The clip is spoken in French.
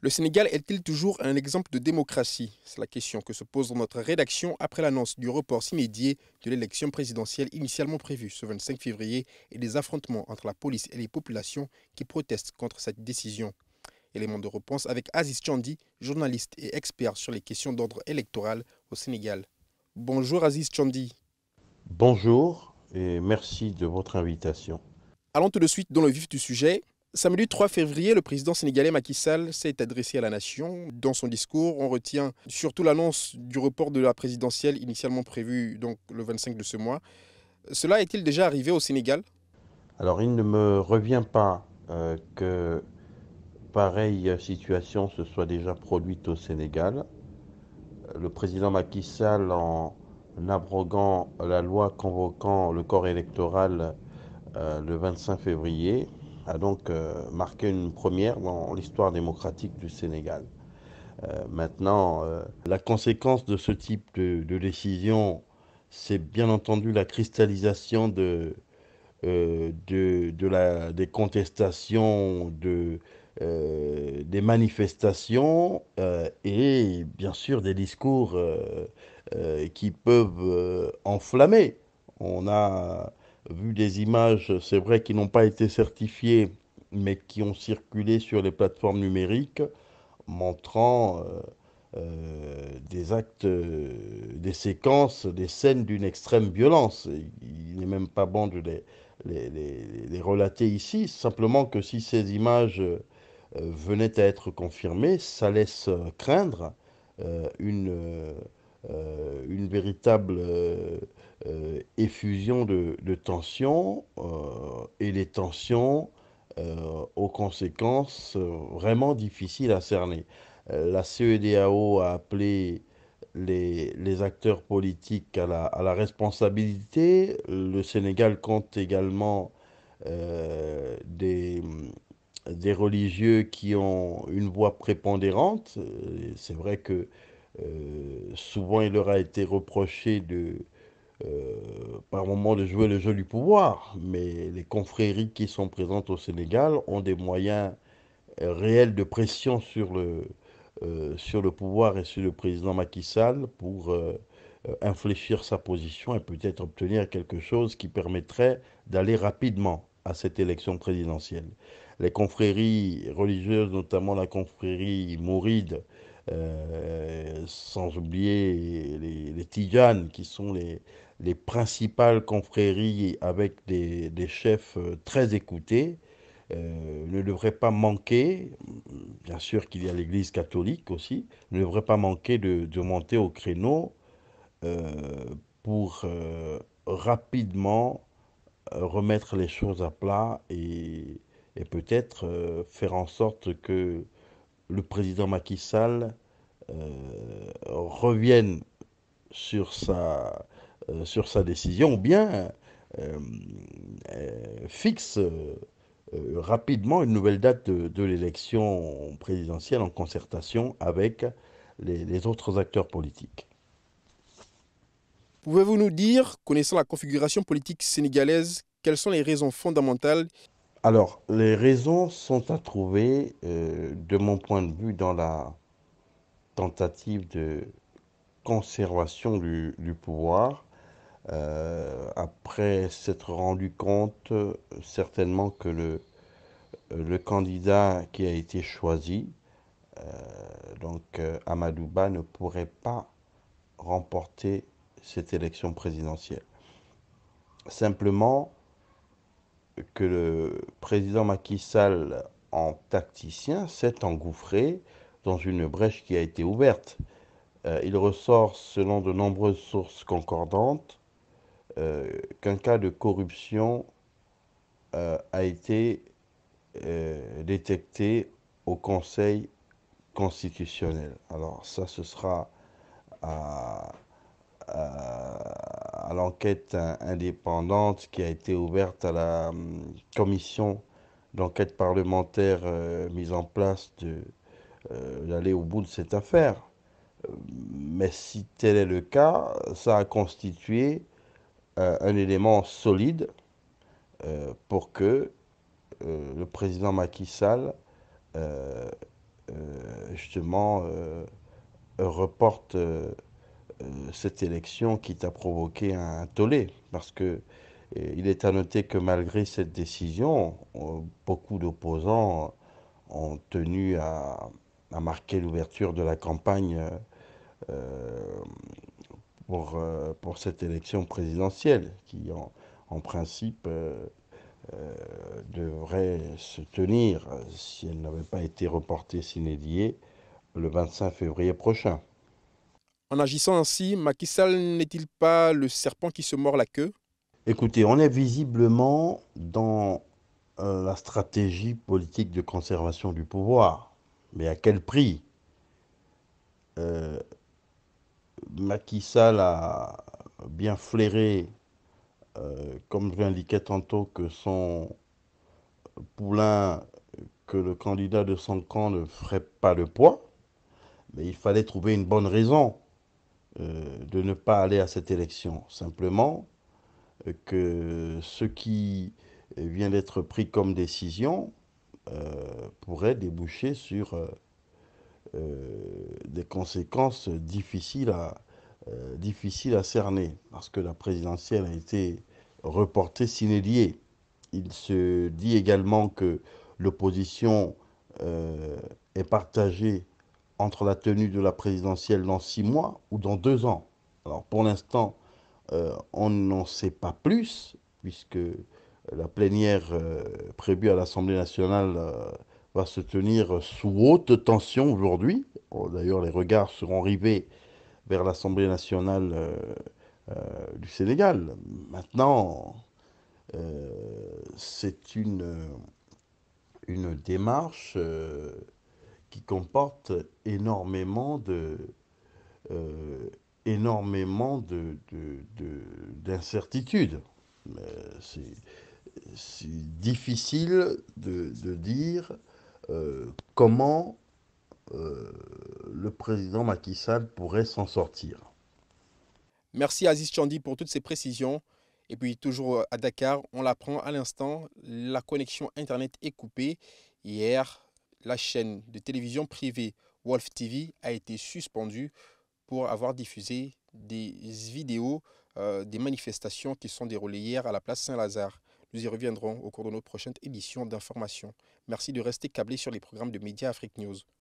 Le Sénégal est-il toujours un exemple de démocratie? C'est la question que se pose dans notre rédaction après l'annonce du report s'inédié de l'élection présidentielle initialement prévue ce 25 février et des affrontements entre la police et les populations qui protestent contre cette décision. Élément de réponse avec Aziz Chandi, journaliste et expert sur les questions d'ordre électoral au Sénégal. Bonjour Aziz Chandi. Bonjour et merci de votre invitation. Allons tout de suite dans le vif du sujet. Samedi 3 février, le président sénégalais Macky Sall s'est adressé à la nation. Dans son discours, on retient surtout l'annonce du report de la présidentielle initialement prévue donc le 25 de ce mois. Cela est-il déjà arrivé au Sénégal? Alors, il ne me revient pas que pareille situation se soit déjà produite au Sénégal. Le président Macky Sall, en abrogant la loi convoquant le corps électoral le 25 février, a donc marqué une première dans l'histoire démocratique du Sénégal. Maintenant, la conséquence de ce type de décision, c'est bien entendu la cristallisation des contestations, des manifestations et bien sûr des discours qui peuvent enflammer. On a vu des images, c'est vrai, qui n'ont pas été certifiées, mais qui ont circulé sur les plateformes numériques, montrant des actes, des séquences, des scènes d'une extrême violence. Il n'est même pas bon de les relater ici, simplement que si ces images venaient à être confirmées, ça laisse craindre euh, une, euh, une véritable effusion de tensions et les tensions aux conséquences vraiment difficiles à cerner. La CEDEAO a appelé les acteurs politiques à la responsabilité. Le Sénégal compte également euh, des, des religieux qui ont une voix prépondérante. C'est vrai que souvent il leur a été reproché par moment de jouer le jeu du pouvoir, mais les confréries qui sont présentes au Sénégal ont des moyens réels de pression sur le pouvoir et sur le président Macky Sall pour infléchir sa position et peut-être obtenir quelque chose qui permettrait d'aller rapidement à cette élection présidentielle. Les confréries religieuses, notamment la confrérie mouride, sans oublier les tijanes, qui sont les principales confréries avec des chefs très écoutés, ne devrait pas manquer, bien sûr qu'il y a l'Église catholique aussi, ne devrait pas manquer de monter au créneau euh, pour rapidement remettre les choses à plat et peut-être faire en sorte que le président Macky Sall revienne sur sa décision ou bien euh, fixe rapidement une nouvelle date de l'élection présidentielle en concertation avec les autres acteurs politiques. Pouvez-vous nous dire, connaissant la configuration politique sénégalaise, quelles sont les raisons fondamentales? Alors, les raisons sont à trouver, de mon point de vue, dans la tentative de conservation du pouvoir, après s'être rendu compte certainement que le candidat qui a été choisi, Amadou Ba, ne pourrait pas remporter cette élection présidentielle. Simplement que le président Macky Sall, en tacticien, s'est engouffré dans une brèche qui a été ouverte. Il ressort, selon de nombreuses sources concordantes, qu'un cas de corruption a été détecté au Conseil constitutionnel. Alors ça, ce sera à, à l'enquête indépendante qui a été ouverte à la commission d'enquête parlementaire mise en place d'aller au bout de cette affaire. Mais si tel est le cas, ça a constitué un élément solide pour que le président Macky Sall euh, justement reporte cette élection qui t'a provoqué un tollé. Parce que il est à noter que malgré cette décision, beaucoup d'opposants ont tenu à marquer l'ouverture de la campagne euh, pour cette élection présidentielle qui, en principe, devrait se tenir, si elle n'avait pas été reportée sine die, le 25 février prochain. En agissant ainsi, Macky Sall n'est-il pas le serpent qui se mord la queue? Écoutez, on est visiblement dans la stratégie politique de conservation du pouvoir. Mais à quel prix? euh, Macky Sall a bien flairé, comme je l'indiquais tantôt, que son poulain, que le candidat de son camp ne ferait pas le poids. Mais il fallait trouver une bonne raison de ne pas aller à cette élection. Simplement que ce qui vient d'être pris comme décision pourrait déboucher sur des conséquences difficiles à cerner, parce que la présidentielle a été reportée sine die. Il se dit également que l'opposition est partagée entre la tenue de la présidentielle dans 6 mois ou dans 2 ans. Alors pour l'instant, on n'en sait pas plus, puisque la plénière prévue à l'Assemblée nationale va se tenir sous haute tension aujourd'hui. Bon, d'ailleurs, les regards seront rivés vers l'Assemblée nationale du Sénégal. Maintenant, c'est une démarche qui comporte euh, d'incertitudes. C'est difficile de dire comment le président Macky Sall pourrait s'en sortir. Merci Aziz Chandi pour toutes ces précisions. Et puis toujours à Dakar, on l'apprend à l'instant, la connexion Internet est coupée. Hier, la chaîne de télévision privée Wolf TV a été suspendue pour avoir diffusé des vidéos des manifestations qui sont déroulées hier à la place Saint-Lazare. Nous y reviendrons au cours de notre prochaine édition d'information. Merci de rester câblé sur les programmes de Média Afrique News.